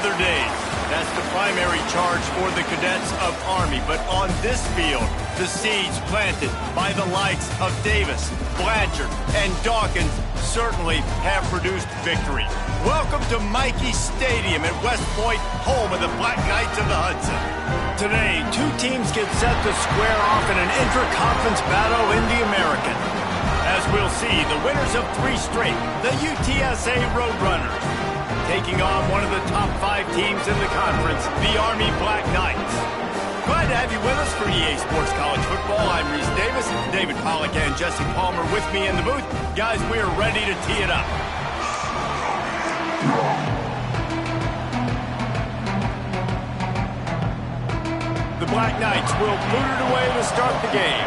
other days. That's the primary charge for the cadets of Army. But on this field, the seeds planted by the likes of Davis, Blanchard, and Dawkins certainly have produced victory. Welcome to Michie Stadium at West Point, home of the Black Knights of the Hudson. Today, two teams get set to square off in an inter-conference battle in the American. As we'll see, the winners of 3 straight, the UTSA Roadrunners, taking on one of the top 5 teams in the conference, the Army Black Knights. Glad to have you with us for EA Sports College Football. I'm Reese Davis, David Pollack and Jesse Palmer with me in the booth. Guys, we are ready to tee it up. The Black Knights will boot it away to start the game.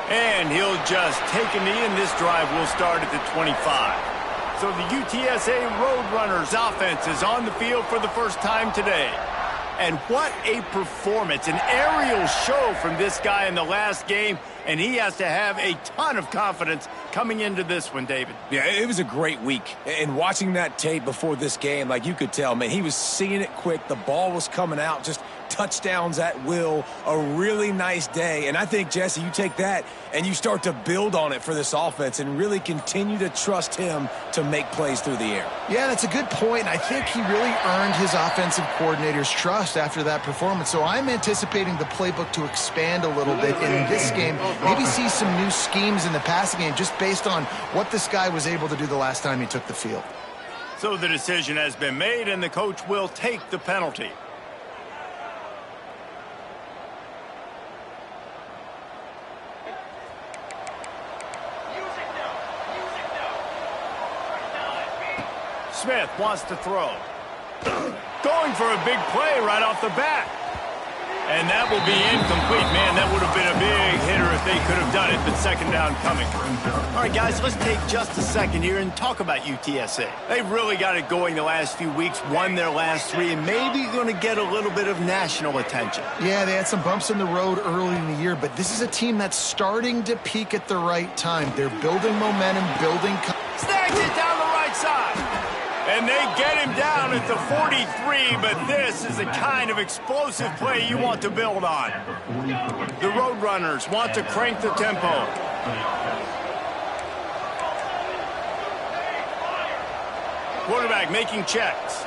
And he'll just take a knee, and this drive will start at the 25. So the UTSA Roadrunners offense is on the field for the first time today. And what a performance, an aerial show from this guy in the last game, and he has to have a ton of confidence coming into this one, David. Yeah, it was a great week. And watching that tape before this game, like you could tell, man, he was seeing it quick. The ball was coming out, just touchdowns at will, a really nice day. And I think, Jesse, you take that and you start to build on it for this offense and really continue to trust him to make plays through the air. Yeah, that's a good point. I think he really earned his offensive coordinator's trust after that performance. So I'm anticipating the playbook to expand a little bit in this game. Maybe see some new schemes in the passing game just based on what this guy was able to do the last time he took the field. So the decision has been made, and the coach will take the penalty. Smith wants to throw. Going for a big play right off the bat. And that will be incomplete. Man, that would have been a big hitter if they could have done it, but second down coming. All right, guys, let's take just a second here and talk about UTSA. They've really got it going the last few weeks, won their last 3, and maybe going to get a little bit of national attention. Yeah, they had some bumps in the road early in the year, but this is a team that's starting to peak at the right time. They're building momentum, building... Snags it down the right side. And they get him down at the 43, but this is the kind of explosive play you want to build on. The Roadrunners want to crank the tempo. Quarterback making checks.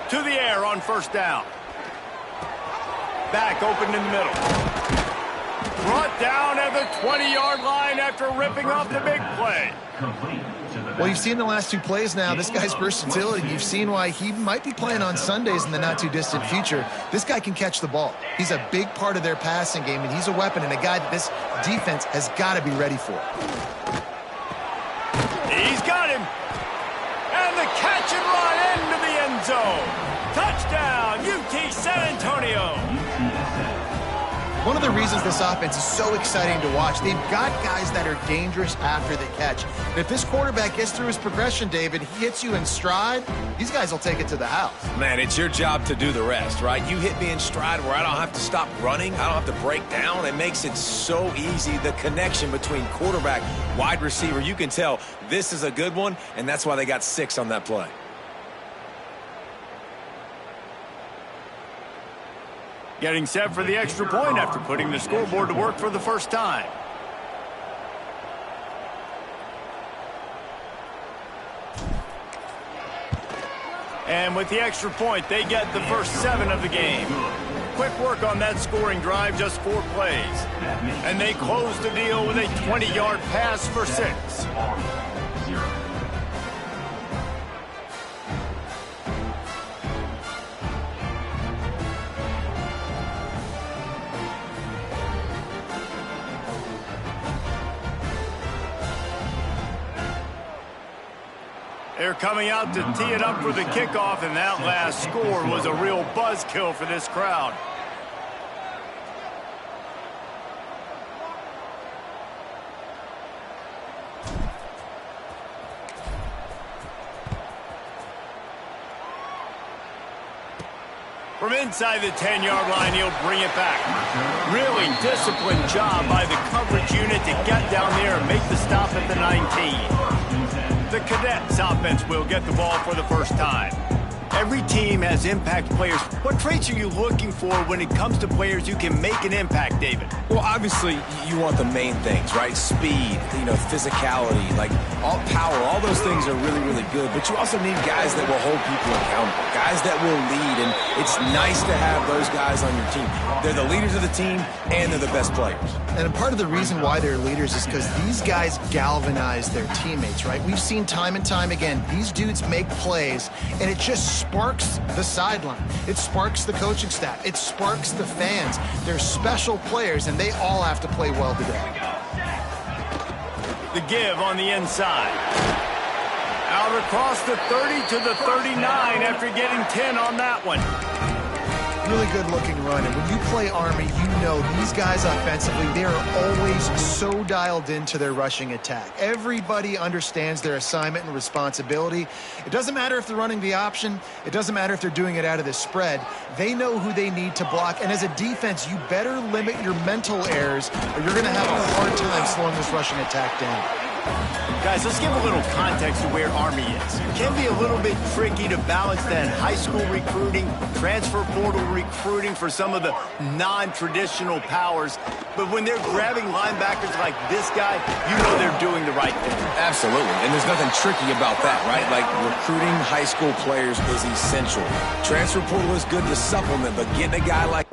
To the air on first down. Back open in the middle. Brought down at the 20-yard line after ripping off the big play. Well, you've seen the last 2 plays now. This guy's versatility. You've seen why he might be playing on Sundays in the not-too-distant future. This guy can catch the ball. He's a big part of their passing game, and he's a weapon and a guy that this defense has got to be ready for. He's got him. And the catch and run into the end zone. Touchdown, UT San Antonio. One of the reasons this offense is so exciting to watch, they've got guys that are dangerous after the catch. And if this quarterback gets through his progression, David, he hits you in stride, these guys will take it to the house. Man, it's your job to do the rest, right? You hit me in stride where I don't have to stop running. I don't have to break down. It makes it so easy. The connection between quarterback, wide receiver, you can tell this is a good one, and that's why they got 6 on that play. Getting set for the extra point after putting the scoreboard to work for the first time. And with the extra point, they get the first 7 of the game. Quick work on that scoring drive, just 4 plays. And they close the deal with a 20-yard pass for 6. They're coming out to tee it up for the kickoff, and that last score was a real buzzkill for this crowd. From inside the 10-yard line, he'll bring it back. Really disciplined job by the coverage unit to get down there and make the stop at the 19. The Cadets offense will get the ball for the first time. Every team has impact players. What traits are you looking for when it comes to players who can make an impact, David? Well, obviously, you want the main things, right? Speed, physicality, like all power, all those things are really, really good. But you also need guys that will hold people accountable, guys that will lead, and it's nice to have those guys on your team. They're the leaders of the team, and they're the best players. And a part of the reason why they're leaders is because these guys galvanize their teammates, right? We've seen time and time again, these dudes make plays, and it just sparks the sideline. It sparks the coaching staff. It sparks the fans. They're special players, and they all have to play well today. The give on the inside. Out across the 30 to the 39 after getting 10 on that one. Really good-looking run, and when you play Army, you know these guys offensively, they are always so dialed into their rushing attack. Everybody understands their assignment and responsibility. It doesn't matter if they're running the option. It doesn't matter if they're doing it out of the spread. They know who they need to block, and as a defense, you better limit your mental errors, or you're going to have a hard time slowing this rushing attack down. Guys, let's give a little context to where Army is. It can be a little bit tricky to balance that high school recruiting, transfer portal recruiting for some of the non-traditional powers. But when they're grabbing linebackers like this guy, you know they're doing the right thing. Absolutely, and there's nothing tricky about that, right? Like, recruiting high school players is essential. Transfer portal is good to supplement, but getting a guy like...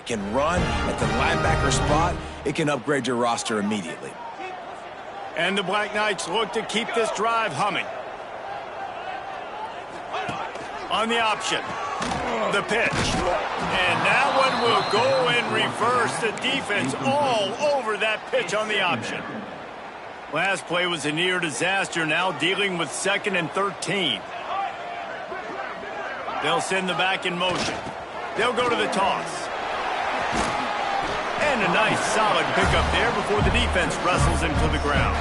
can run at the linebacker spot, it can upgrade your roster immediately. And the Black Knights look to keep this drive humming. On the option, the pitch. And that one will go in reverse. The defense all over that pitch on the option. Last play was a near disaster, now dealing with 2nd and 13. They'll send the back in motion. They'll go to the toss. And a nice, solid pickup there before the defense wrestles him to the ground.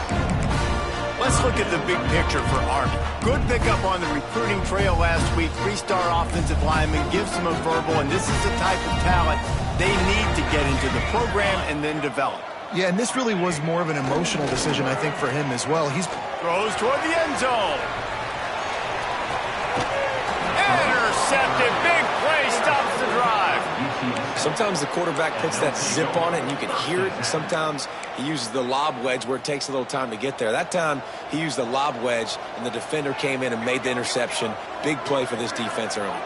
Let's look at the big picture for Army. Good pickup on the recruiting trail last week. 3-star offensive lineman gives them a verbal, and this is the type of talent they need to get into the program and then develop. Yeah, and this really was more of an emotional decision, I think, for him as well. He's throws toward the end zone. Intercepted. Big play stops the drive. Sometimes the quarterback puts that zip on it, and you can hear it. And sometimes he uses the lob wedge where it takes a little time to get there. That time, he used the lob wedge, and the defender came in and made the interception. Big play for this defense early.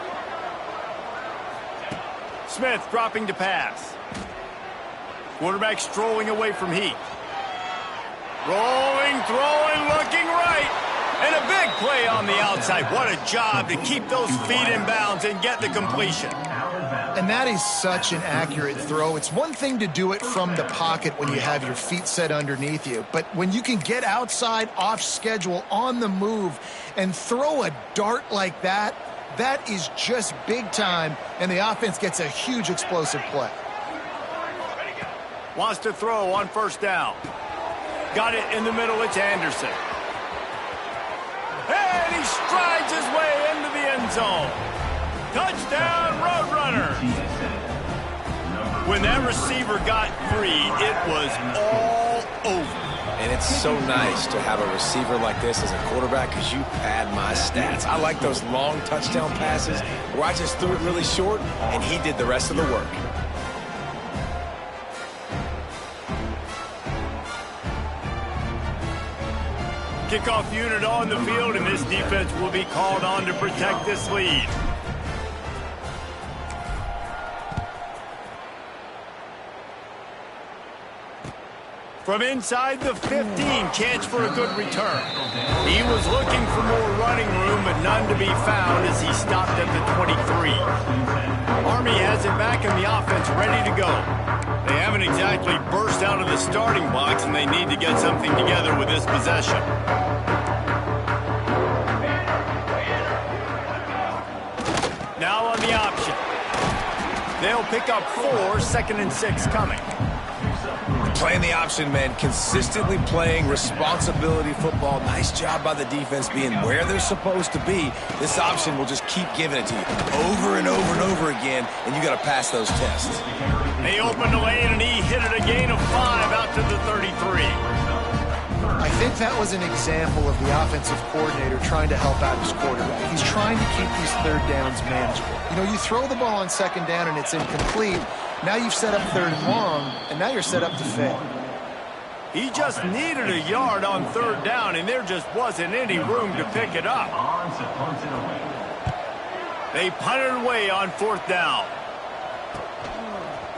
Smith dropping to pass. Quarterback strolling away from heat. Rolling, throwing, looking right. And a big play on the outside. What a job to keep those feet in bounds and get the completion. And that is such an accurate throw. It's one thing to do it from the pocket when you have your feet set underneath you, but when you can get outside, off schedule, on the move, and throw a dart like that, that is just big time, and the offense gets a huge explosive play. Wants to throw on 1st down. Got it in the middle. It's Anderson. And he strides his way into the end zone. Touchdown, Roadrunner. When that receiver got free, it was all over. And it's so nice to have a receiver like this as a quarterback because you pad my stats. I like those long touchdown passes where I just threw it really short and he did the rest of the work. Kickoff unit on the field, and this defense will be called on to protect this lead. From inside the 15, chance for a good return. He was looking for more running room, but none to be found as he stopped at the 23. Army has it back in the offense, ready to go. They haven't exactly burst out of the starting box, and they need to get something together with this possession. Now on the option. They'll pick up 4, 2nd and 6 coming. Playing the option, man, consistently playing responsibility football. Nice job by the defense being where they're supposed to be. This option will just keep giving it to you over and over and over again, and you got to pass those tests. They opened the lane, and he hit it a gain of 5 out to the 33. I think that was an example of the offensive coordinator trying to help out his quarterback. He's trying to keep these third downs manageable. You know, you throw the ball on 2nd down and it's incomplete. Now you've set up 3rd and long, and now you're set up to fail. He just needed a yard on 3rd down, and there just wasn't any room to pick it up. They punted away on 4th down.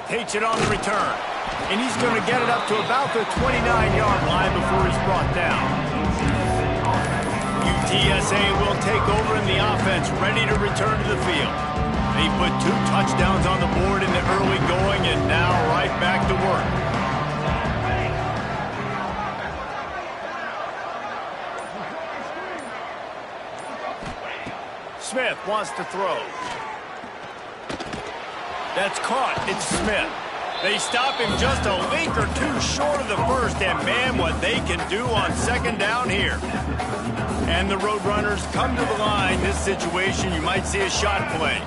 Takes it on the return. And he's going to get it up to about the 29-yard line before he's brought down. UTSA will take over in the offense, ready to return to the field. They put 2 touchdowns on the board in the early going, and now right back to work. Smith wants to throw. That's caught. It's Smith. They stop him just a link or 2 short of the first, and man, what they can do on 2nd down here. And the Roadrunners come to the line. This situation, you might see a shot play.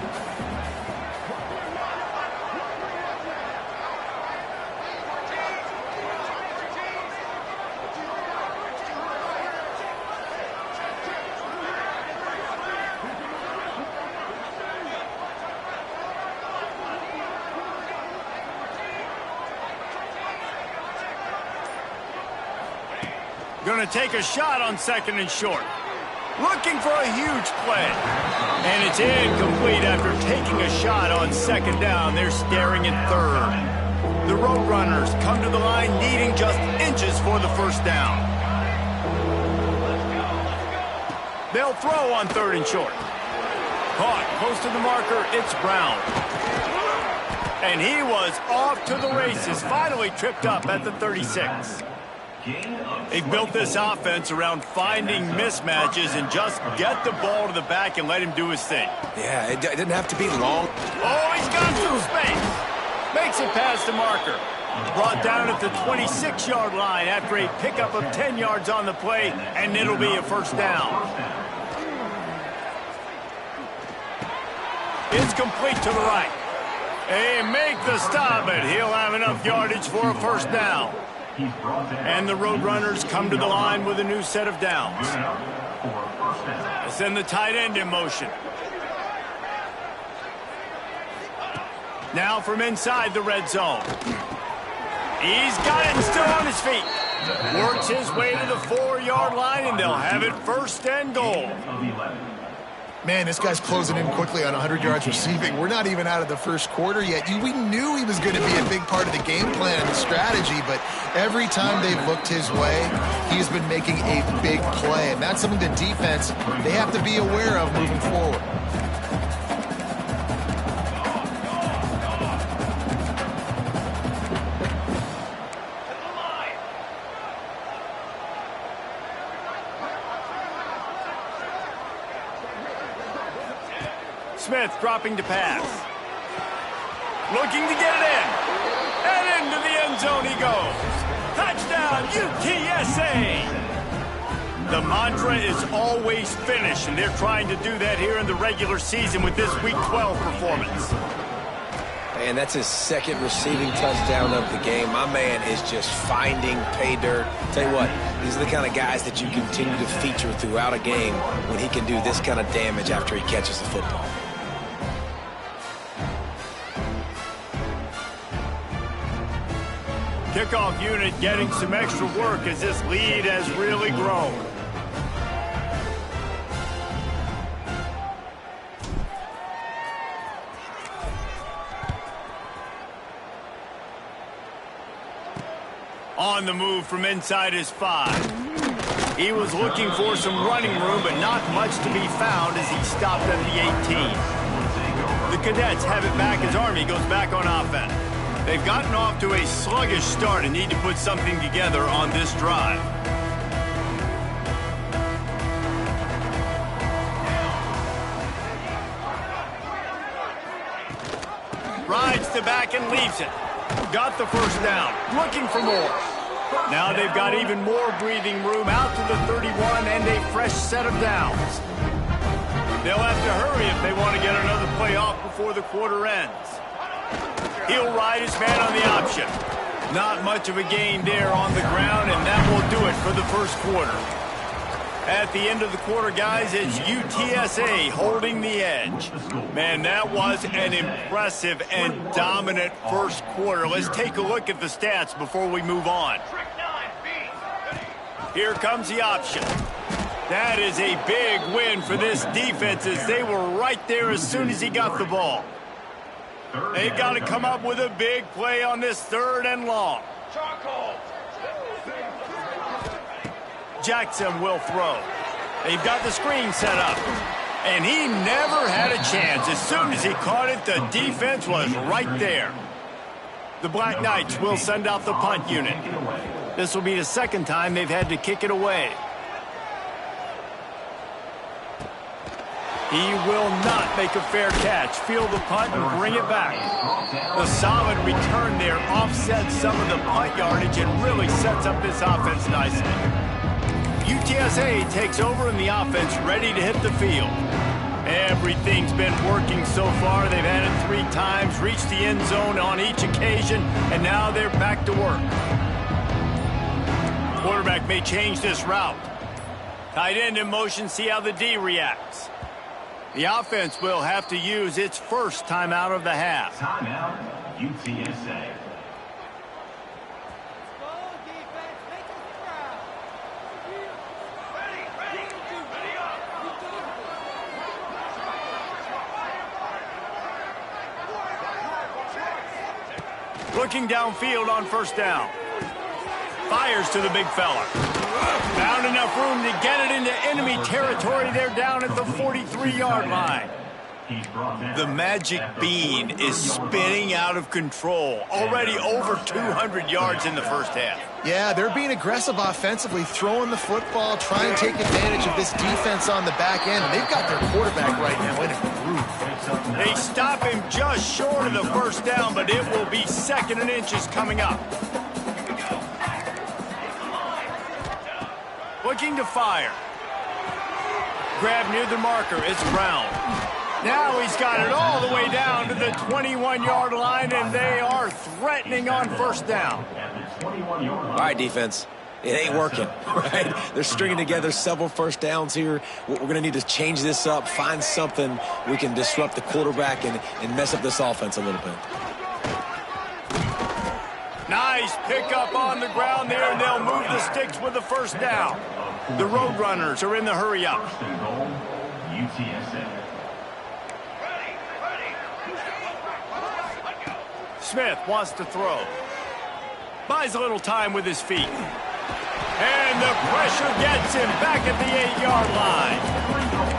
Going to take a shot on 2nd and short. Looking for a huge play. And it's incomplete after taking a shot on 2nd down. They're staring at 3rd. The Roadrunners come to the line needing just inches for the 1st down. They'll throw on 3rd and short. Caught close to the marker. It's Brown. And he was off to the races. Finally tripped up at the 36. They built this offense around finding mismatches and just get the ball to the back and let him do his thing. Yeah, it didn't have to be long. Oh, he's got some space. Makes it past the marker. Brought down at the 26-yard line after a pickup of 10 yards on the play, and it'll be a 1st down. It's complete to the right. They make the stop, but he'll have enough yardage for a 1st down. And the Roadrunners come to the line with a new set of downs. They send the tight end in motion. Now from inside the red zone. He's got it and still on his feet. Works his way to the 4-yard line, and they'll have it 1st and goal. Man, this guy's closing in quickly on 100 yards receiving. We're not even out of the 1st quarter yet. We knew he was going to be a big part of the game plan and the strategy, but every time they've looked his way, he's been making a big play. And that's something the defense, they have to be aware of moving forward. Smith dropping to pass. Looking to get it in. And into the end zone he goes. Touchdown, UTSA! The mantra is always finish, and they're trying to do that here in the regular season with this Week 12 performance. And that's his 2nd receiving touchdown of the game. My man is just finding pay dirt. Tell you what, these are the kind of guys that you continue to feature throughout a game when he can do this kind of damage after he catches the football. Kickoff unit getting some extra work as this lead has really grown. On the move from inside his 5. He was looking for some running room, but not much to be found as he stopped at the 18. The Cadets have it back as Army goes back on offense. They've gotten off to a sluggish start and need to put something together on this drive. Rides to back and leaves it. Got the first down. Looking for more. Now they've got even more breathing room out to the 31 and a fresh set of downs. They'll have to hurry if they want to get another play off before the quarter ends. He'll ride his man on the option. Not much of a gain there on the ground, and that will do it for the first quarter. At the end of the quarter, guys, it's UTSA holding the edge. Man, that was an impressive and dominant first quarter. Let's take a look at the stats before we move on. Here comes the option. That is a big win for this defense as they were right there as soon as he got the ball. They've got to come up with a big play on this 3rd and long. Jackson will throw. They've got the screen set up. And he never had a chance. As soon as he caught it, the defense was right there. The Black Knights will send out the punt unit. This will be the second time they've had to kick it away. He will not make a fair catch. Field the punt and bring it back. The solid return there offsets some of the punt yardage and really sets up this offense nicely. UTSA takes over in the offense, ready to hit the field. Everything's been working so far. They've had it 3 times, reached the end zone on each occasion, and now they're back to work. Quarterback may change this route. Tight end in motion, see how the D reacts. The offense will have to use its first timeout of the half. Timeout, UTSA. Looking downfield on first down. Fires to the big fella. Found enough room to get it into enemy territory. They're down at the 43-yard line. The magic bean is spinning out of control. Already over 200 yards in the first half. Yeah, they're being aggressive offensively, throwing the football, trying to take advantage of this defense on the back end. And they've got their quarterback right now in a groove. They stop him just short of the first down, but it will be 2nd and inches coming up. Looking to fire. Grab near the marker. It's Brown. Now he's got it all the way down to the 21-yard line, and they are threatening on first down. All right, defense. It ain't working, right? They're stringing together several first downs here. We're going to need to change this up, find something we can disrupt the quarterback and mess up this offense a little bit. Nice pickup on the ground there, and they'll move the sticks with the first down. The Roadrunners are in the hurry-up. Smith wants to throw. Buys a little time with his feet. And the pressure gets him back at the 8-yard line.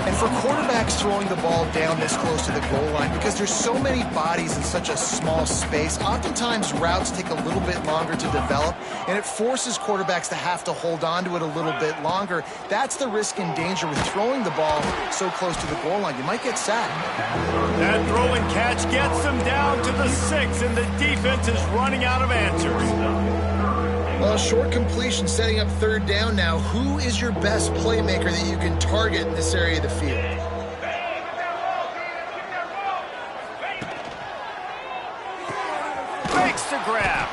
And for quarterbacks throwing the ball down this close to the goal line, because there's so many bodies in such a small space, oftentimes routes take a little bit longer to develop, and it forces quarterbacks to have to hold on to it a little bit longer. That's the risk and danger with throwing the ball so close to the goal line. You might get sacked. That throw and catch gets them down to the 6, and the defense is running out of answers. Well, short completion setting up 3rd down now. Who is your best playmaker that you can target in this area of the field? Makes the grab.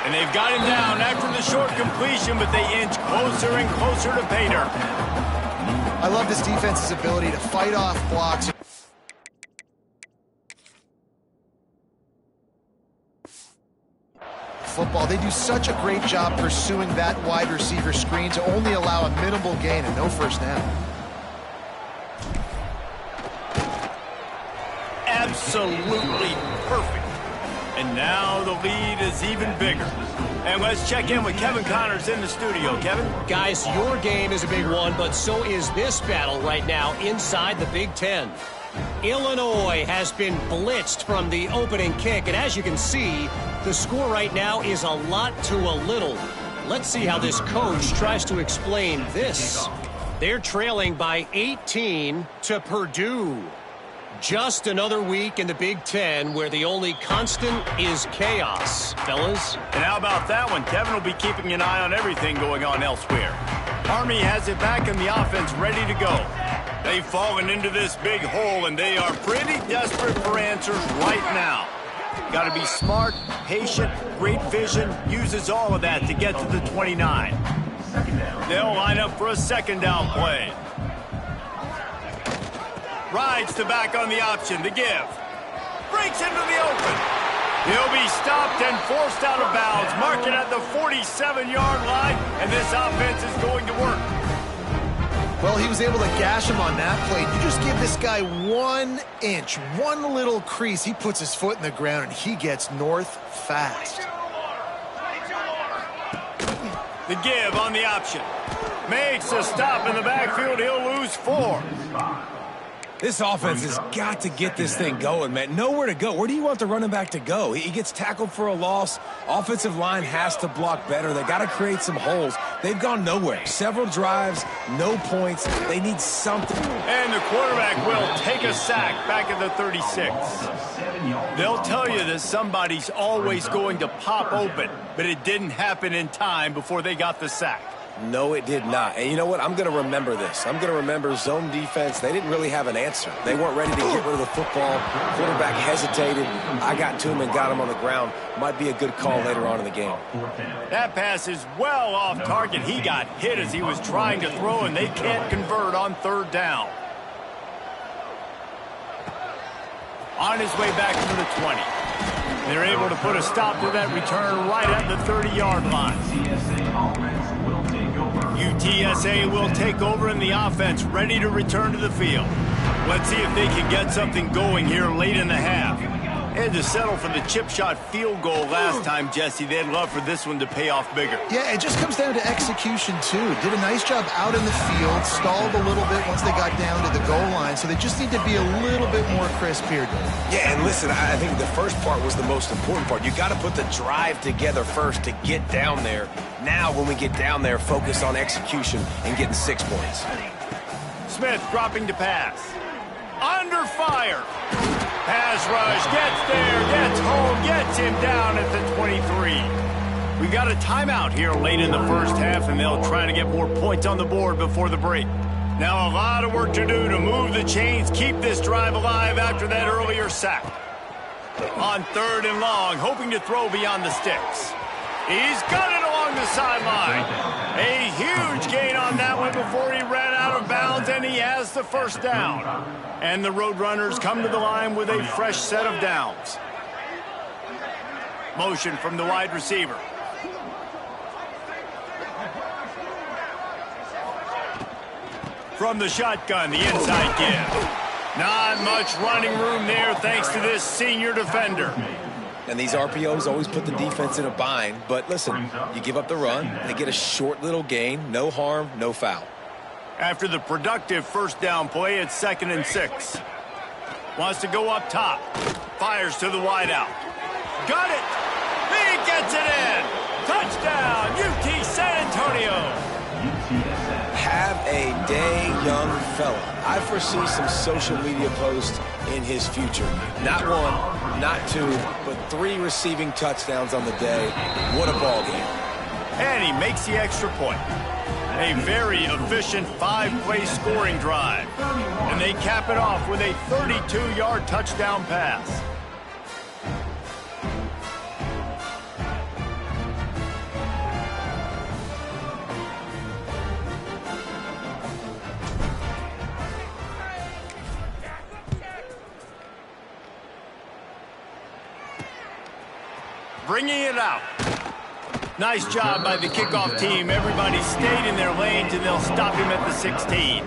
And they've got him down after the short completion, but they inch closer and closer to pay dirt. I love this defense's ability to fight off blocks. Football, they do such a great job pursuing that wide receiver screen to only allow a minimal gain and no first down. Absolutely perfect. And now the lead is even bigger. And let's check in with Kevin Connors in the studio. Kevin? Guys, your game is a big one, but so is this battle right now inside the Big Ten. Illinois has been blitzed from the opening kick, and as you can see, the score right now is a lot to a little. Let's see how this coach tries to explain this. They're trailing by 18 to Purdue. Just another week in the Big Ten where the only constant is chaos, fellas. And how about that one? Kevin will be keeping an eye on everything going on elsewhere. Army has it back in the offense, ready to go. They've fallen into this big hole, and they are pretty desperate for answers right now. Got to be smart, patient, great vision, uses all of that to get to the 29. They'll line up for a second down play. Rides the back on the option, the give. Breaks into the open. He'll be stopped and forced out of bounds, marking at the 47-yard line, and this offense is going to work. Well, he was able to gash him on that play. You just give this guy 1 inch, one little crease. He puts his foot in the ground, and he gets north fast. The give on the option. Makes a stop in the backfield. He'll lose 4. This offense has got to get this thing going, man. Nowhere to go. Where do you want the running back to go? He gets tackled for a loss. Offensive line has to block better. They got to create some holes. They've gone nowhere. Several drives, no points. They need something. And the quarterback will take a sack back at the 36. They'll tell you that somebody's always going to pop open, but it didn't happen in time before they got the sack. No, it did not. And you know what? I'm going to remember this. I'm going to remember zone defense. They didn't really have an answer. They weren't ready to get rid of the football. Quarterback hesitated. I got to him and got him on the ground. Might be a good call later on in the game. That pass is well off target. He got hit as he was trying to throw, and they can't convert on third down. On his way back to the 20. They're able to put a stop to that return right at the 30-yard line. UTSA will take over in the offense, ready to return to the field. Let's see if they can get something going here late in the half. They had to settle for the chip shot field goal last time, Jesse. They'd love for this one to pay off bigger. Yeah, it just comes down to execution, too. Did a nice job out in the field, stalled a little bit once they got down to the goal line, so they just need to be a little bit more crisp here. Yeah, and listen, I think the first part was the most important part. You got to put the drive together first to get down there. Now, when we get down there, focus on execution and getting 6 points. Smith dropping to pass. Under fire. Pass rush, gets there, gets home, gets him down at the 23. We got a timeout here late in the first half, and they'll try to get more points on the board before the break. Now a lot of work to do to move the chains, keep this drive alive after that earlier sack. On third and long, hoping to throw beyond the sticks. He's got it along the sideline. A huge gain on that one before he ran out of bounds, and he has the first down. And the Roadrunners come to the line with a fresh set of downs. Motion from the wide receiver. From the shotgun, the inside give. Not much running room there thanks to this senior defender. And these RPOs always put the defense in a bind. But listen, you give up the run, they get a short little gain, no harm, no foul. After the productive first down play, it's 2nd and 6. Wants to go up top. Fires to the wideout. Got it! He gets it in! Touchdown, UT San Antonio! Have a day, young fella. I foresee some social media posts in his future. Not 1, not 2, but 3 receiving touchdowns on the day. What a ball game. And he makes the extra point. A very efficient 5-play scoring drive. And they cap it off with a 32-yard touchdown pass. Bringing it out. Nice job by the kickoff team. Everybody stayed in their lanes, and they'll stop him at the 16.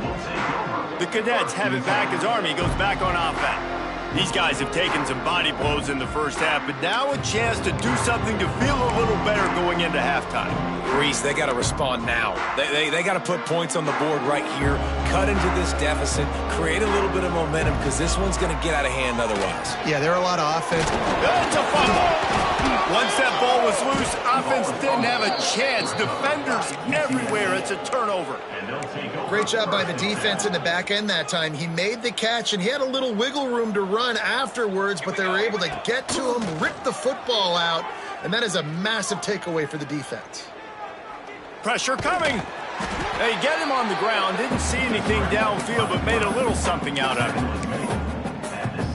The Cadets have it back as Army goes back on offense. These guys have taken some body blows in the first half, but now a chance to do something to feel a little better going into halftime. Reese, they got to respond now. They got to put points on the board right here, cut into this deficit, create a little bit of momentum, because this one's going to get out of hand otherwise. Yeah, there are a lot of offense. That's a fumble! Once that ball was loose, offense didn't have a chance. Defenders everywhere. It's a turnover. Great job by the defense in the back end that time. He made the catch, and he had a little wiggle room to run afterwards, but they were able to get to him, rip the football out, and that is a massive takeaway for the defense. Pressure coming. They get him on the ground. Didn't see anything downfield, but made a little something out of it.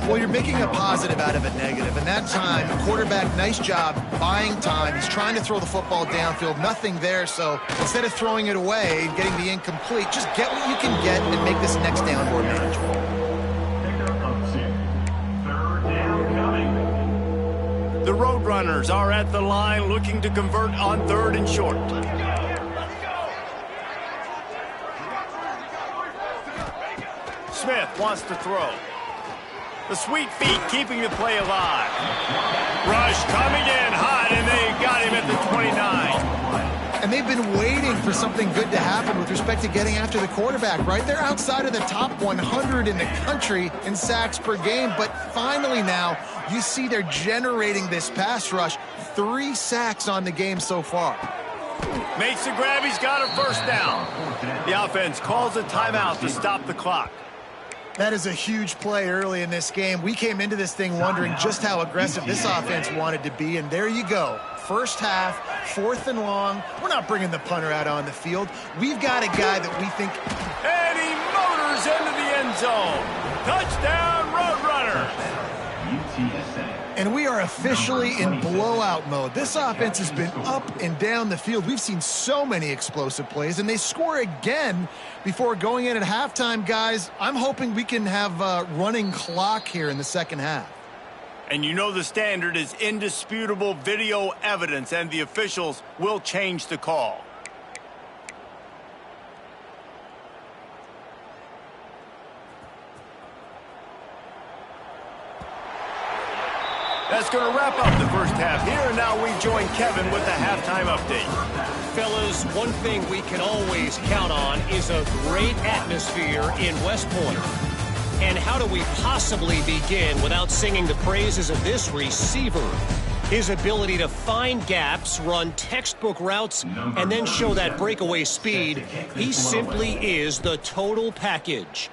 Well, you're making a positive out of a negative, and that time, the quarterback, nice job buying time. He's trying to throw the football downfield, nothing there, so instead of throwing it away and getting the incomplete, just get what you can get and make this next down more manageable. The Roadrunners are at the line looking to convert on 3rd and short. Smith wants to throw. The sweet feet keeping the play alive. Rush coming in hot, and they got him at the 29. And they've been waiting for something good to happen with respect to getting after the quarterback, right? They're outside of the top 100 in the country in sacks per game, but finally now you see they're generating this pass rush. 3 sacks on the game so far. Makes the grab, he's got a first down. The offense calls a timeout to stop the clock. That is a huge play early in this game. We came into this thing wondering just how aggressive this offense wanted to be, and there you go. First half, 4th and long. We're not bringing the punter out on the field. We've got a guy that we think... And he motors into the end zone. Touchdown, Roadrunners. And we are officially in blowout mode. This offense has been up and down the field. We've seen so many explosive plays, and they score again before going in at halftime, guys. I'm hoping we can have a running clock here in the second half. And you know the standard is indisputable video evidence, and the officials will change the call. That's going to wrap up the first half here, and now we join Kevin with the halftime update. Fellas, one thing we can always count on is a great atmosphere in West Point. And how do we possibly begin without singing the praises of this receiver? His ability to find gaps, run textbook routes, and then show that breakaway speed. He simply is the total package.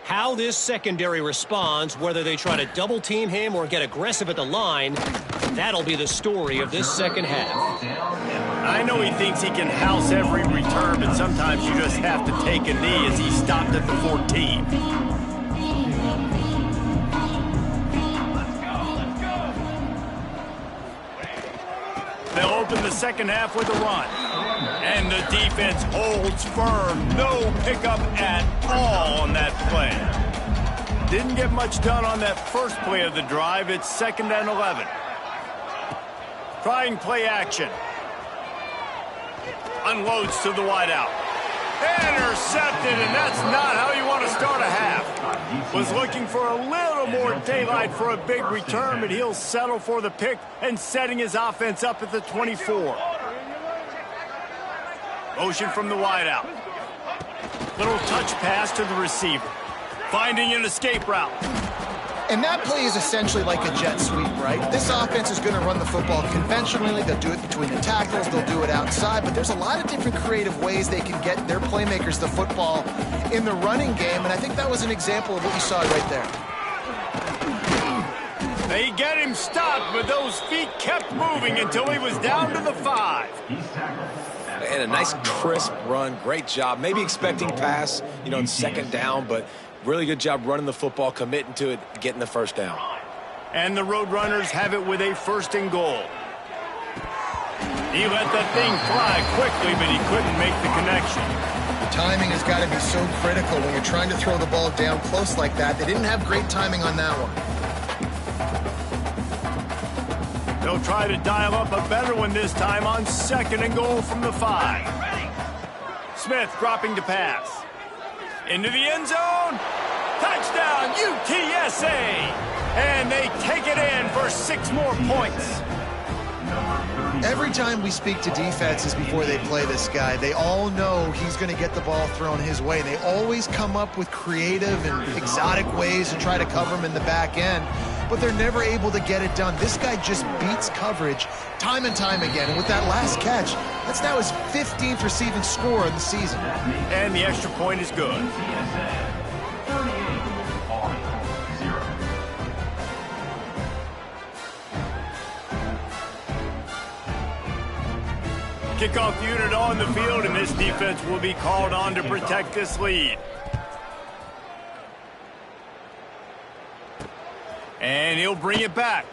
How this secondary responds, whether they try to double-team him or get aggressive at the line, that'll be the story of this second half. I know he thinks he can house every return, but sometimes you just have to take a knee as he stopped at the 14. They'll open the second half with a run. And the defense holds firm. No pickup at all on that play. Didn't get much done on that first play of the drive. It's 2nd and 11. Trying play action. Unloads to the wideout. Intercepted, and that's not how you want to start a half. Was looking for a little more daylight for a big return, but he'll settle for the pick and setting his offense up at the 24. Motion from the wideout. Little touch pass to the receiver. Finding an escape route. And that play is essentially like a jet sweep, right? This offense is going to run the football conventionally. They'll do it between the tackles. They'll do it outside. But there's a lot of different creative ways they can get their playmakers the football in the running game. And I think that was an example of what you saw right there. They get him stopped, but those feet kept moving until he was down to the 5. And a nice crisp run. Great job. Maybe expecting pass, in 2nd down, but really good job running the football, committing to it, getting the first down. And the Roadrunners have it with a 1st and goal. He let that thing fly quickly, but he couldn't make the connection. Timing has got to be so critical when you're trying to throw the ball down close like that. They didn't have great timing on that one. They'll try to dial up a better one this time on 2nd and goal from the 5. Smith dropping to pass. Into the end zone. Touchdown, UTSA. And they take it in for 6 more points. Every time we speak to defenses before they play this guy, they all know he's going to get the ball thrown his way. They always come up with creative and exotic ways to try to cover him in the back end, but they're never able to get it done. This guy just beats coverage time and time again. And with that last catch, that's now his 15th receiving score of the season. And the extra point is good. Kickoff unit on the field, and this defense will be called on to protect this lead. And he'll bring it back.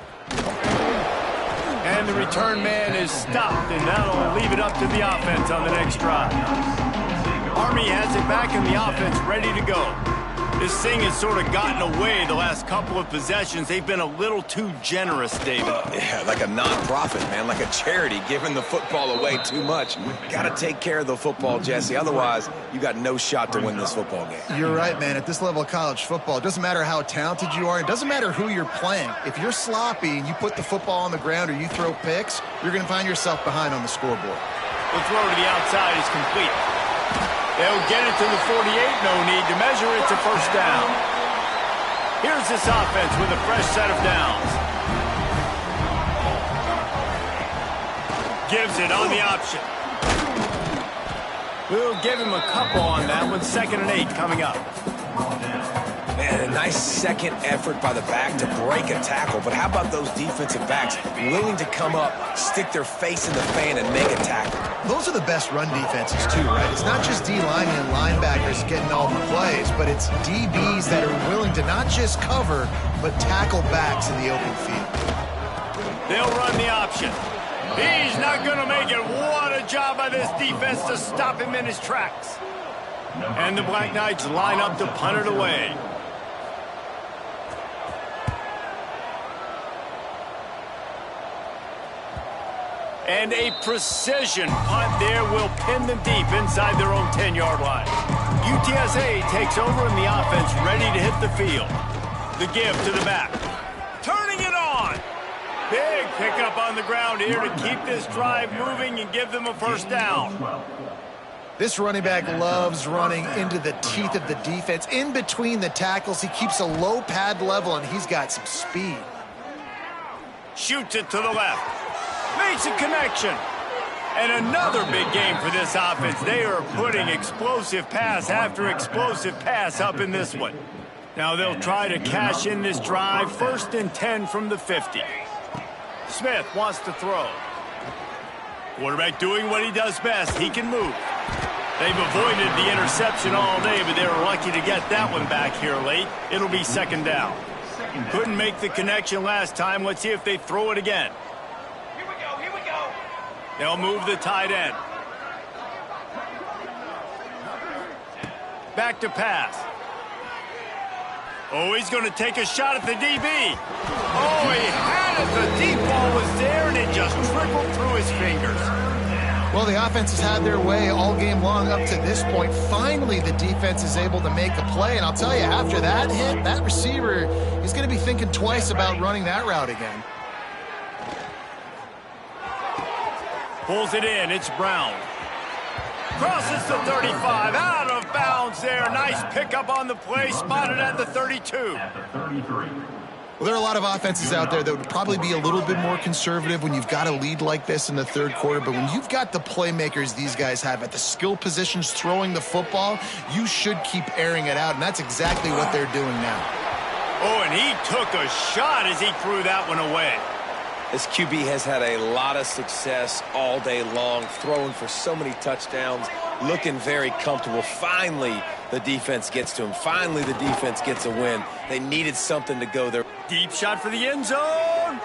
And the return man is stopped, and that'll leave it up to the offense on the next drive. Army has it back in the offense, ready to go. This thing has sort of gotten away the last couple of possessions. They've been a little too generous, David. Yeah, like a non-profit, man, like a charity, giving the football away too much. Got to take care of the football, Jesse. Otherwise, you got no shot to win this football game. You're right, man. At this level of college football, it doesn't matter how talented you are. It doesn't matter who you're playing. If you're sloppy and you put the football on the ground or you throw picks, you're going to find yourself behind on the scoreboard. The throw to the outside is complete. They'll get it to the 48, no need to measure it to first down. Here's this offense with a fresh set of downs. Gives it on the option. We'll give him a couple on that one. 2nd and 8 coming up. Man, a nice second effort by the back to break a tackle. But how about those defensive backs willing to come up, stick their face in the fan, and make a tackle? Those are the best run defenses, too, right? It's not just D-linemen and linebackers getting all the plays, but it's DBs that are willing to not just cover, but tackle backs in the open field. They'll run the option. He's not going to make it. What a job by this defense to stop him in his tracks. And the Black Knights line up to punt it away. And a precision punt there will pin them deep inside their own 10-yard line. UTSA takes over in the offense, ready to hit the field. The give to the back. Turning it on. Big pickup on the ground here to keep this drive moving and give them a first down. This running back loves running into the teeth of the defense. In between the tackles, he keeps a low pad level, and he's got some speed. Shoots it to the left. Makes a connection. And another big game for this offense. They are putting explosive pass after explosive pass up in this one. Now they'll try to cash in this drive. 1st and 10 from the 50. Smith wants to throw. Quarterback doing what he does best. He can move. They've avoided the interception all day, but they were lucky to get that one back here late. It'll be 2nd down. Couldn't make the connection last time. Let's see if they throw it again. They'll move the tight end. Back to pass. Oh, he's going to take a shot at the DB. Oh, he had it. The deep ball was there, and it just trickled through his fingers. Well, the offense has had their way all game long up to this point. Finally, the defense is able to make a play, and I'll tell you, after that hit, that receiver is going to be thinking twice about running that route again. Pulls it in. It's Brown. Crosses the 35. Out of bounds there. Nice pickup on the play. Spotted at the 32. Well, there are a lot of offenses out there that would probably be a little bit more conservative when you've got a lead like this in the 3rd quarter. But when you've got the playmakers these guys have at the skill positions throwing the football, you should keep airing it out. And that's exactly what they're doing now. Oh, and he took a shot as he threw that one away. This QB has had a lot of success all day long, throwing for so many touchdowns, looking very comfortable. Finally, the defense gets to him. Finally, the defense gets a win. They needed something to go there. Deep shot for the end zone.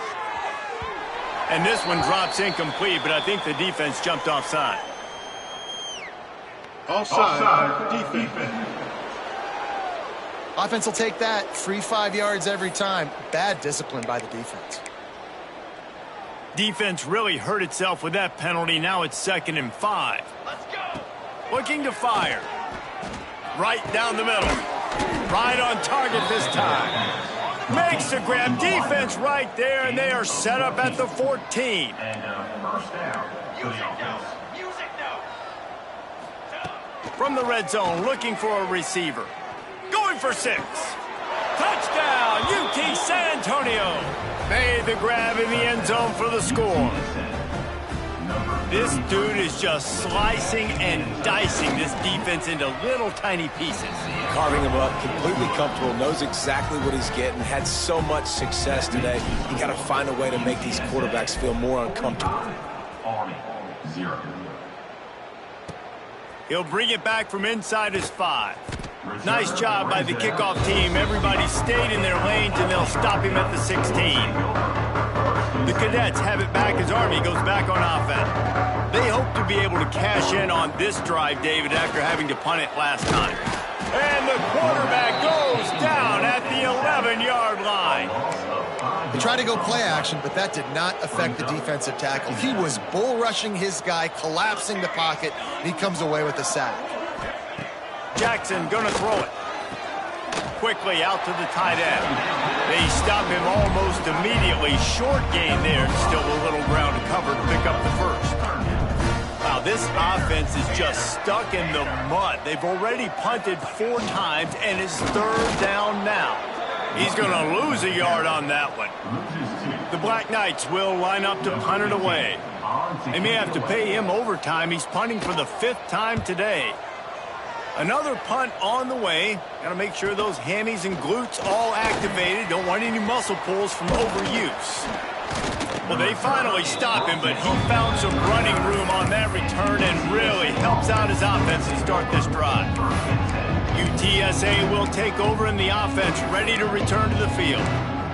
And this one drops incomplete, but I think the defense jumped offside. Offside defense. Offense will take that. Free 5 yards every time. Bad discipline by the defense. Defense really hurt itself with that penalty. Now it's 2nd and 5. Let's go. Looking to fire. Right down the middle. Right on target this time. Makes the grab. Defense right there, and they are set up at the 14. From the red zone, looking for a receiver. Going for 6. Touchdown, UT San Antonio. Made the grab in the end zone for the score. This dude is just slicing and dicing this defense into little tiny pieces. Carving him up, completely comfortable, knows exactly what he's getting, had so much success today. You got to find a way to make these quarterbacks feel more uncomfortable. Army, 0. He'll bring it back from inside his 5. Nice job by the kickoff team. Everybody stayed in their lanes, and they'll stop him at the 16. The Cadets have it back as Army goes back on offense. They hope to be able to cash in on this drive, David, after having to punt it last time. And the quarterback goes down at the 11-yard line. He tried to go play action, but that did not affect the defensive tackle. He was bull rushing his guy, collapsing the pocket, and he comes away with a sack. Jackson gonna throw it. Quickly out to the tight end. They stop him almost immediately. Short gain there. Still a little ground to cover to pick up the first. Wow, this offense is just stuck in the mud. They've already punted 4 times, and it's 3rd down now. He's gonna lose a yard on that one. The Black Knights will line up to punt it away. They may have to pay him overtime. He's punting for the 5th time today. Another punt on the way. Got to make sure those hammies and glutes all activated. Don't want any muscle pulls from overuse. Well, they finally stop him, but he found some running room on that return and really helps out his offense to start this drive. UTSA will take over in the offense, ready to return to the field.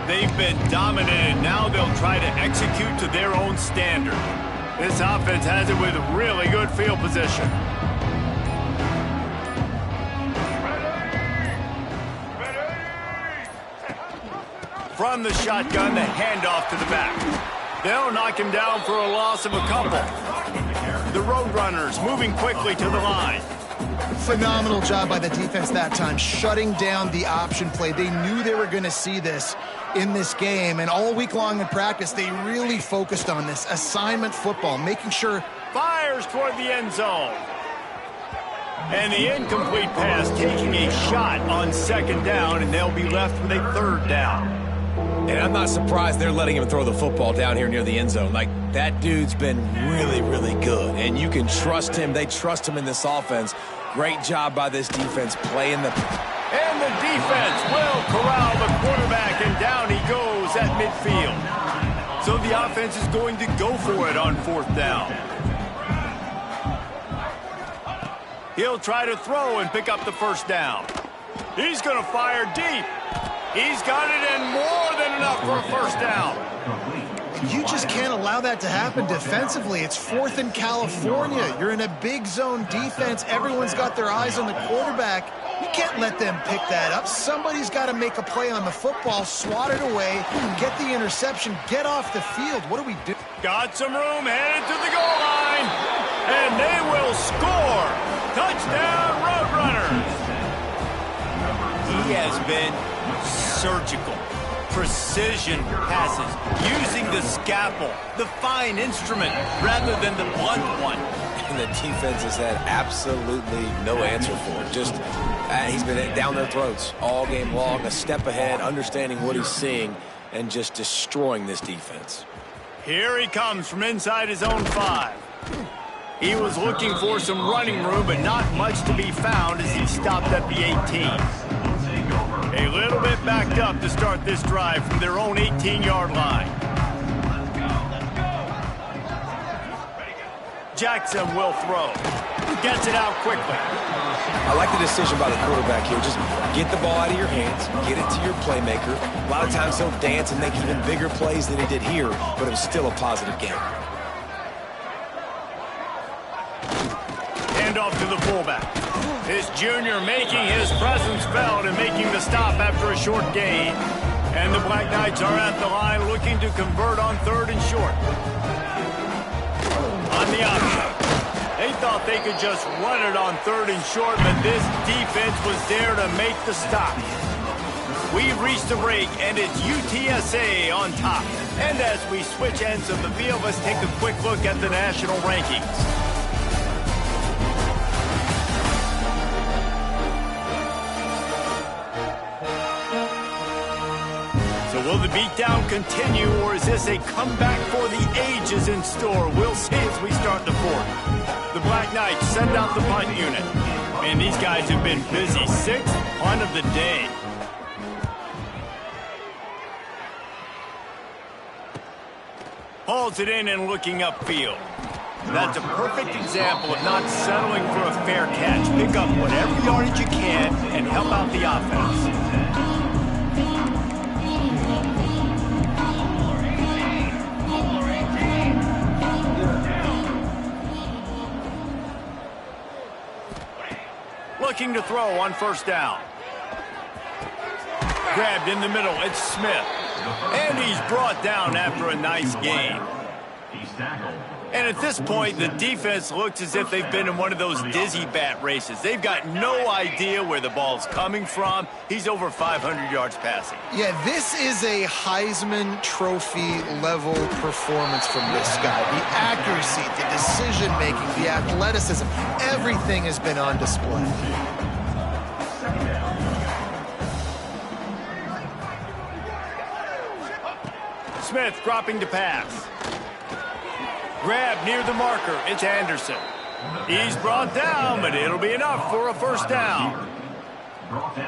They've been dominated. Now they'll try to execute to their own standard. This offense has it with really good field position. From the shotgun, the handoff to the back. They'll knock him down for a loss of a couple. The Roadrunners moving quickly to the line. Phenomenal job by the defense that time, shutting down the option play. They knew they were going to see this in this game, and all week long in practice, they really focused on this assignment football, making sure. Fires toward the end zone. And the incomplete pass taking a shot on 2nd down, and they'll be left with a 3rd down. And I'm not surprised they're letting him throw the football down here near the end zone. Like, that dude's been really, really good. And you can trust him. They trust him in this offense. Great job by this defense playing the... And the defense will corral the quarterback, and down he goes at midfield. So the offense is going to go for it on 4th down. He'll try to throw and pick up the 1st down. He's going to fire deep. He's got it, and more than enough for a 1st down. You just can't allow that to happen defensively. It's 4th in California. You're in a big zone defense. Everyone's got their eyes on the quarterback. You can't let them pick that up. Somebody's got to make a play on the football, swat it away, get the interception, get off the field. What do we do? Got some room, headed to the goal line, and they will score. Touchdown, Roadrunners. He has been surgical, precision passes, using the scalpel, the fine instrument, rather than the blunt one. And the defense has had absolutely no answer for it. Just, he's been down their throats all game long, a step ahead, understanding what he's seeing, and just destroying this defense. Here he comes from inside his own 5. He was looking for some running room, but not much to be found as he stopped at the 18. A little bit backed up to start this drive from their own 18-yard line. Jackson will throw. Gets it out quickly. I like the decision by the quarterback here. Just get the ball out of your hands, get it to your playmaker. A lot of times he'll dance and make even bigger plays than he did here, but it was still a positive game. Handoff to the fullback. This junior making his presence felt and making the stop after a short gain. And the Black Knights are at the line looking to convert on 3rd and short. On the option. They thought they could just run it on 3rd and short, but this defense was there to make the stop. We've reached the break, and it's UTSA on top. And as we switch ends of the field, let's take a quick look at the national rankings. So will the beatdown continue, or is this a comeback for the ages in store? We'll see as we start the fourth. The Black Knights send out the punt unit. Man, these guys have been busy. Sixth punt of the day. Hauls it in and looking upfield. That's a perfect example of not settling for a fair catch. Pick up whatever yardage you can and help out the offense. Looking to throw on first down. Grabbed in the middle, it's Smith. And he's brought down after a nice gain. And at this point, the defense looks as if they've been in one of those dizzy bat races. They've got no idea where the ball's coming from. He's over 500 yards passing. Yeah, this is a Heisman Trophy level performance from this guy. The accuracy, the decision-making, the athleticism, everything has been on display. Smith dropping to pass. Grab near the marker. It's Anderson. He's brought down, but it'll be enough for a first down.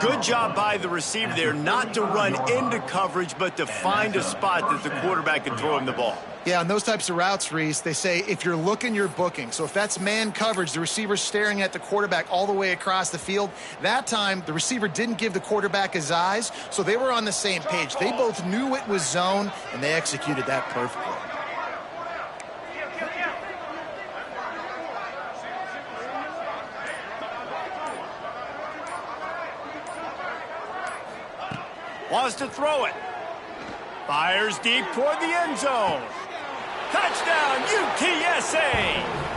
Good job by the receiver there not to run into coverage, but to find a spot that the quarterback can throw him the ball. Yeah, on those types of routes, Reese, they say if you're looking, you're booking. So if that's man coverage, the receiver's staring at the quarterback all the way across the field. That time, the receiver didn't give the quarterback his eyes, so they were on the same page. They both knew it was zone, and they executed that perfectly. Wants to throw it. Fires deep toward the end zone. Touchdown, UTSA!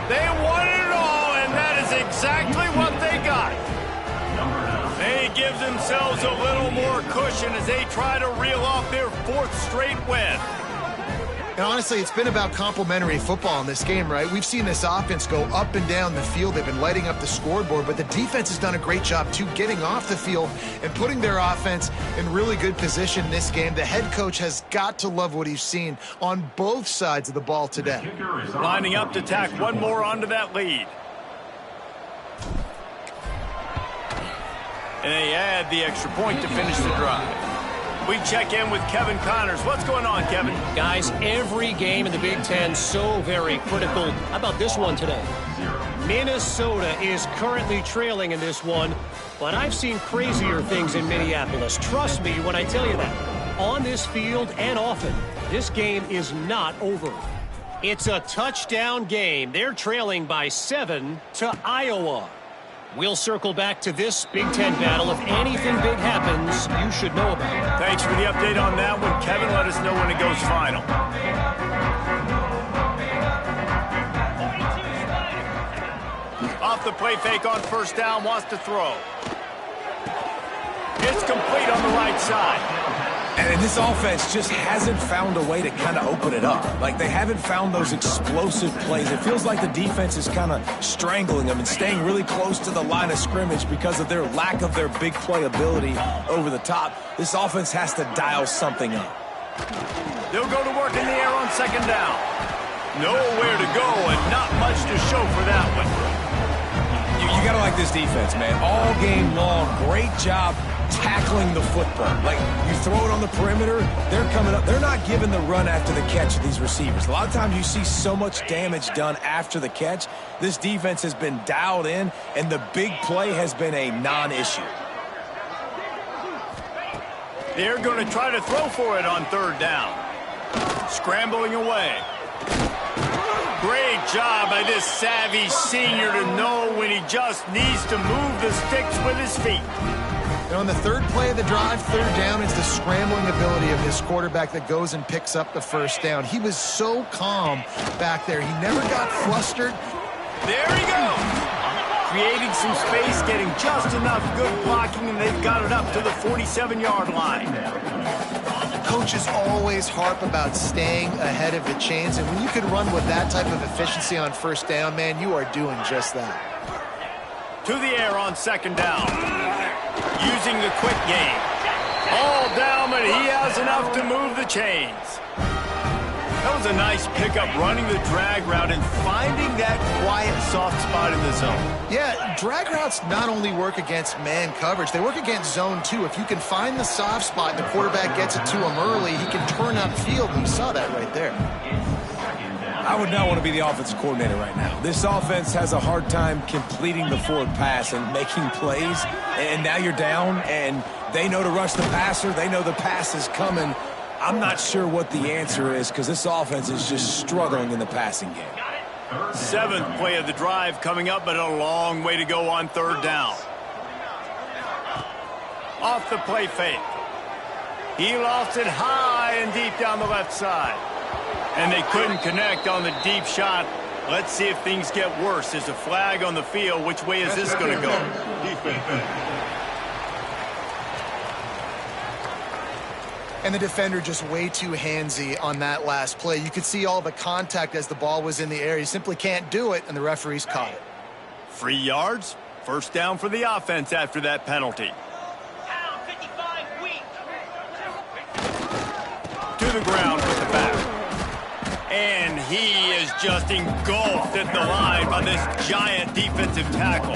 They won it all, and that is exactly what they got. They give themselves a little more cushion as they try to reel off their fourth straight win. And honestly, it's been about complementary football in this game, right? We've seen this offense go up and down the field. They've been lighting up the scoreboard, but the defense has done a great job, too, getting off the field and putting their offense in really good position in this game. The head coach has got to love what he's seen on both sides of the ball today. Lining up to tack one more onto that lead. And they add the extra point to finish the drive. We check in with Kevin Connors. What's going on, Kevin? Guys, every game in the Big Ten so very critical. How about this one today? Minnesota is currently trailing in this one, but I've seen crazier things in Minneapolis. Trust me when I tell you that. On this field and often, this game is not over. It's a touchdown game. They're trailing by 7 to Iowa. We'll circle back to this Big Ten battle. If anything big happens, you should know about it. Thanks for the update on that one, Kevin. Let us know when it goes final. Off the play fake on first down, wants to throw. It's complete on the right side. And this offense just hasn't found a way to kind of open it up. Like, they haven't found those explosive plays. It feels like the defense is kind of strangling them and staying really close to the line of scrimmage because of their lack of their big play ability over the top. This offense has to dial something up. They'll go to work in the air on second down. Nowhere to go and not much to show for that one. You got to like this defense, man. All game long, great job tackling the football. Like, you throw it on the perimeter, they're coming up. They're not giving the run after the catch to these receivers. A lot of times you see so much damage done after the catch. This defense has been dialed in, and the big play has been a non-issue. They're going to try to throw for it on third down. Scrambling away. Great job by this savvy senior to know when he just needs to move the sticks with his feet. And on the third play of the drive, third down, it's the scrambling ability of this quarterback that goes and picks up the first down. He was so calm back there. He never got flustered. There he goes. creating some space, getting just enough good blocking, and they've got it up to the 47-yard line. Coaches always harp about staying ahead of the chains, and when you can run with that type of efficiency on first down, man, you are doing just that. To the air on second down. Using the quick game. All down, but he has enough to move the chains. That was a nice pickup, running the drag route and finding that quiet, soft spot in the zone. Yeah, drag routes not only work against man coverage, they work against zone too. If you can find the soft spot and the quarterback gets it to him early, he can turn upfield, and you saw that right there. I would not want to be the offensive coordinator right now. This offense has a hard time completing the forward pass and making plays, and now you're down, and they know to rush the passer. They know the pass is coming. I'm not sure what the answer is because this offense is just struggling in the passing game. 7th play of the drive coming up, but a long way to go on third down. Off the play fake. He lost it high and deep down the left side. And they couldn't connect on the deep shot. Let's see if things get worse. There's a flag on the field. Which way is this going to go? And the defender just way too handsy on that last play. You could see all the contact as the ball was in the air. He simply can't do it, and the referees caught it. 3 yards. First down for the offense after that penalty. To the ground with the back. And he is just engulfed at the line by this giant defensive tackle.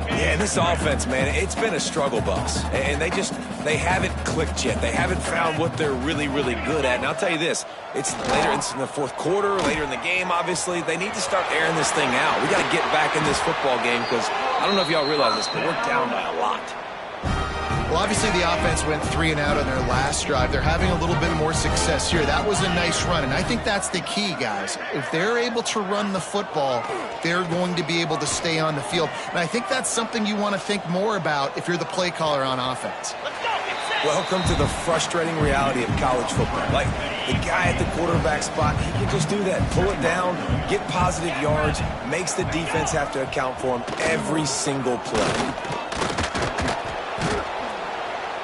Yeah, this offense, man, it's been a struggle bus. And they haven't clicked yet. They haven't found what they're really, really good at. And I'll tell you this, it's in the fourth quarter, later in the game, obviously. They need to start airing this thing out. We got to get back in this football game because I don't know if y'all realize this, but we're down by a lot. Well, obviously the offense went 3 and out on their last drive. They're having a little bit more success here. That was a nice run, and I think that's the key, guys. If they're able to run the football, they're going to be able to stay on the field. And I think that's something you want to think more about if you're the play caller on offense. Welcome to the frustrating reality of college football. Like, the guy at the quarterback spot, he can just do that. Pull it down, get positive yards, makes the defense have to account for him every single play.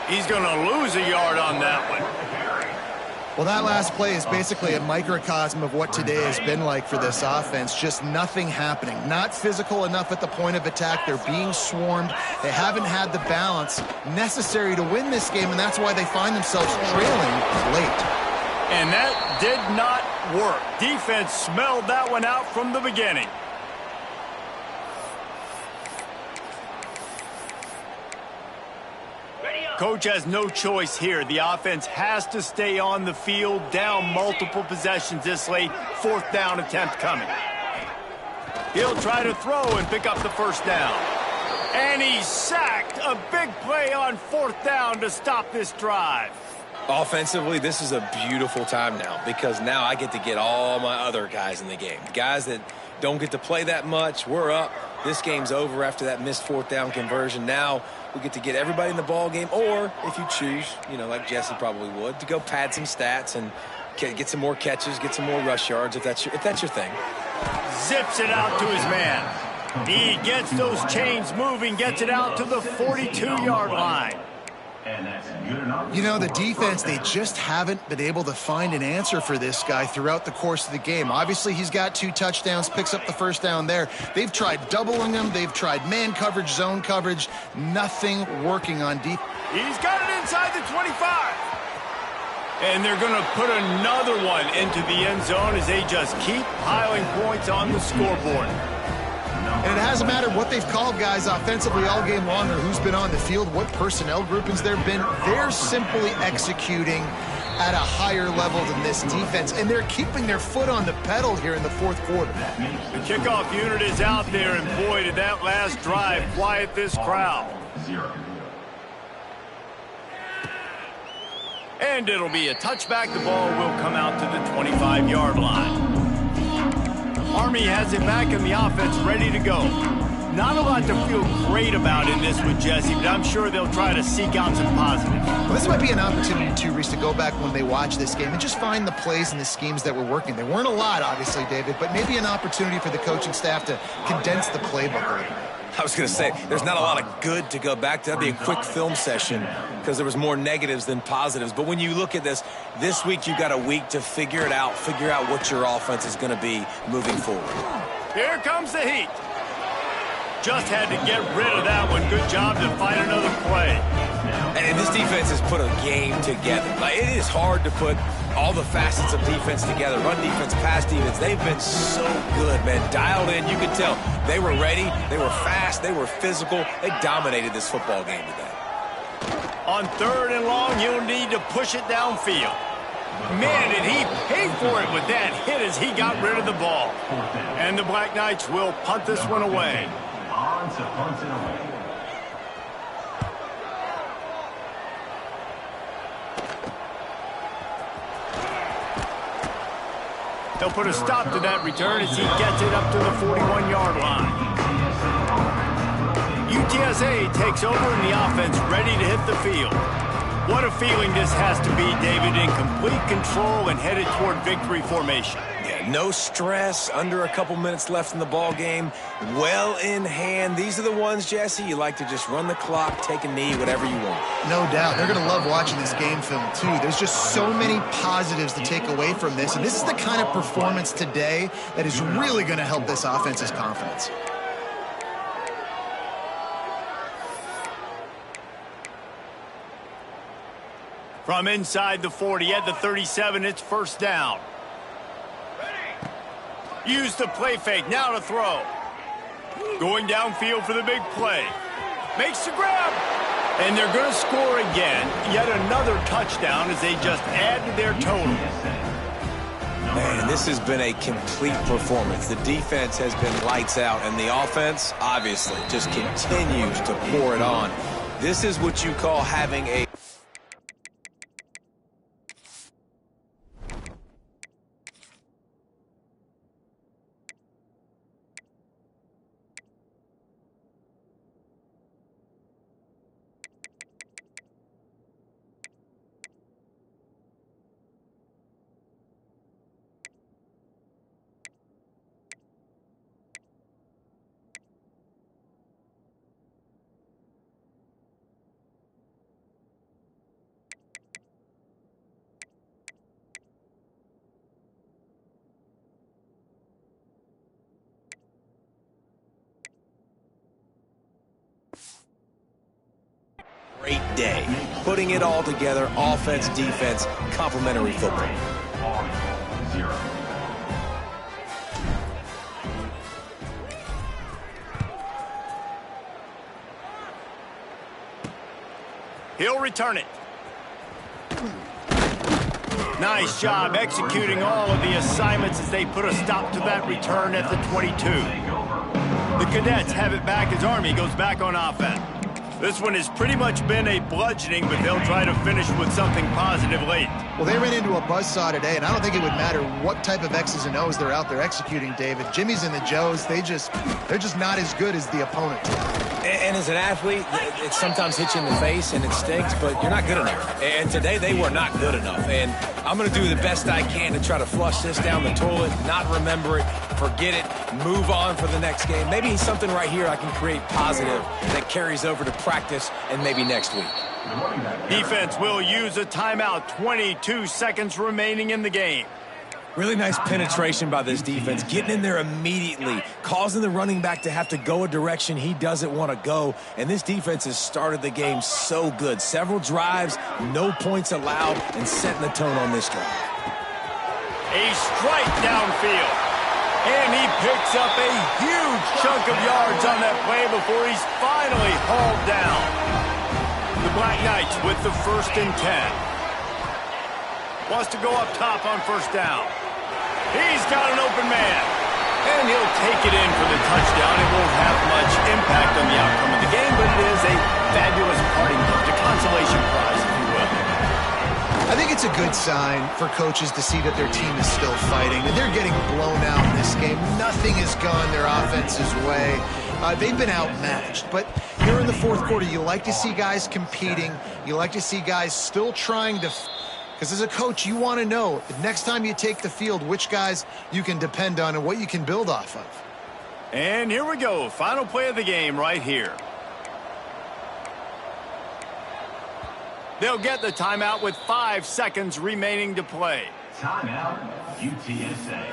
He's going to lose a yard on that one. Well, that last play is basically a microcosm of what today has been like for this offense. Just nothing happening. Not physical enough at the point of attack. They're being swarmed. They haven't had the balance necessary to win this game, and that's why they find themselves trailing late. And that did not work. Defense smelled that one out from the beginning. Coach has no choice here. The offense has to stay on the field, down multiple possessions this late. 4th down attempt coming. He'll try to throw and pick up the first down. And he's sacked. A big play on 4th down to stop this drive. Offensively, this is a beautiful time now because now I get to get all my other guys in the game. Guys that don't get to play that much. We're up. This game's over after that missed 4th down conversion. Now we get to get everybody in the ball game, or if you choose, like Jesse probably would, to go pad some stats and get some more catches, get some more rush yards if that's your thing. Zips it out to his man. He gets those chains moving, gets it out to the 42-yard line. The defense, they just haven't been able to find an answer for this guy throughout the course of the game. Obviously, he's got 2 touchdowns, picks up the first down there. They've tried doubling him. They've tried man coverage, zone coverage. Nothing working on defense. He's got it inside the 25. And they're going to put another one into the end zone as they just keep piling points on the scoreboard. And it hasn't mattered what they've called guys offensively all game long or who's been on the field, what personnel groupings there have been. They're simply executing at a higher level than this defense, and they're keeping their foot on the pedal here in the 4th quarter. The kickoff unit is out there, and boy, did that last drive quiet this crowd. And it'll be a touchback. The ball will come out to the 25-yard line. Army has it back in the offense, ready to go. Not a lot to feel great about in this one, Jesse, but I'm sure they'll try to seek out some positives. Well, this might be an opportunity, too, Reese, to go back when they watch this game and just find the plays and the schemes that were working. There weren't a lot, obviously, David, but maybe an opportunity for the coaching staff to condense the playbook a little bit. I was going to say, there's not a lot of good to go back to. That'd be a quick film session because there was more negatives than positives. But when you look at this week you've got a week to figure it out, figure out what your offense is going to be moving forward. Here comes the heat. Just had to get rid of that one. Good job to find another play. And this defense has put a game together. Like, it is hard to put all the facets of defense together. Run defense, pass defense. They've been so good, man. Dialed in. You could tell they were ready. They were fast. They were physical. They dominated this football game today. On 3rd and long, you'll need to push it downfield. Man, did he pay for it with that hit as he got rid of the ball. And the Black Knights will punt this one away. On to punt it away. They'll put a stop to that return as he gets it up to the 41-yard line. UTSA takes over in the offense, ready to hit the field. What a feeling this has to be, David, in complete control and headed toward victory formation. Yeah, no stress, under a couple minutes left in the ball game, well in hand. These are the ones, Jesse, you like to just run the clock, take a knee, whatever you want. No doubt. They're going to love watching this game film, too. There's just so many positives to take away from this, and this is the kind of performance today that is really going to help this offense's confidence. From inside the 40 at the 37, it's first down. Use the play fake, now to throw. Going downfield for the big play. Makes the grab. And they're going to score again. Yet another touchdown as they just add to their total. Man, this has been a complete performance. The defense has been lights out, and the offense, obviously, just continues to pour it on. This is what you call having a great day. Putting it all together, offense, defense, complementary football. Army, 0. He'll return it. Nice job executing all of the assignments as they put a stop to that return at the 22. The Cadets have it back as Army goes back on offense. This one has pretty much been a bludgeoning, but they'll try to finish with something positive late. Well, they ran into a buzzsaw today, and I don't think it would matter what type of X's and O's they're out there executing, David. Jimmy's and the Joes, they're just not as good as the opponent. And as an athlete, it sometimes hits you in the face and it stinks, but you're not good enough. And today they were not good enough. And I'm going to do the best I can to try to flush this down the toilet, not remember it, forget it, move on for the next game. Maybe something right here I can create positive that carries over to practice and maybe next week. Defense will use a timeout. 22 seconds remaining in the game. Really nice penetration by this defense, getting in there immediately, causing the running back to have to go a direction he doesn't want to go. And this defense has started the game so good. Several drives, no points allowed, and setting the tone on this drive. A strike downfield. And he picks up a huge chunk of yards on that play before he's finally hauled down. The Black Knights with the 1st and 10. Wants to go up top on first down. He's got an open man. And he'll take it in for the touchdown. It won't have much impact on the outcome of the game, but it is a fabulous parting gift, a consolation prize, if you will. I think it's a good sign for coaches to see that their team is still fighting, and they're getting blown out in this game. Nothing has gone their offense's way. They've been outmatched. But here in the fourth quarter, you like to see guys competing. You like to see guys still trying to... Because as a coach, you want to know, the next time you take the field, which guys you can depend on and what you can build off of. And here we go. Final play of the game right here. They'll get the timeout with 5 seconds remaining to play. Timeout, UTSA.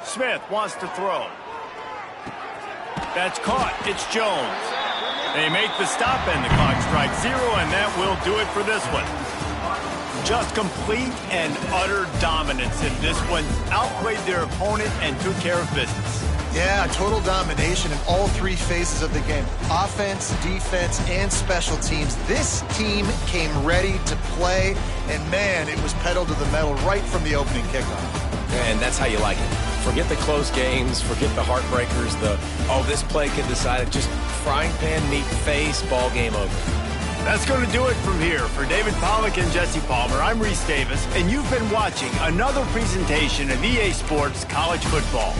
Smith wants to throw. That's caught. It's Jones. They make the stop and the clock strikes 0, and that will do it for this one. Just complete and utter dominance in this one. Outplayed their opponent and took care of business. Yeah, total domination in all 3 phases of the game. Offense, defense, and special teams. This team came ready to play, and man, it was pedal to the metal right from the opening kickoff. And that's how you like it. Forget the close games, forget the heartbreakers, this play could decide it. Just frying pan, meat face, ball game over. That's going to do it from here. For David Pollack and Jesse Palmer, I'm Reese Davis, and you've been watching another presentation of EA Sports College Football.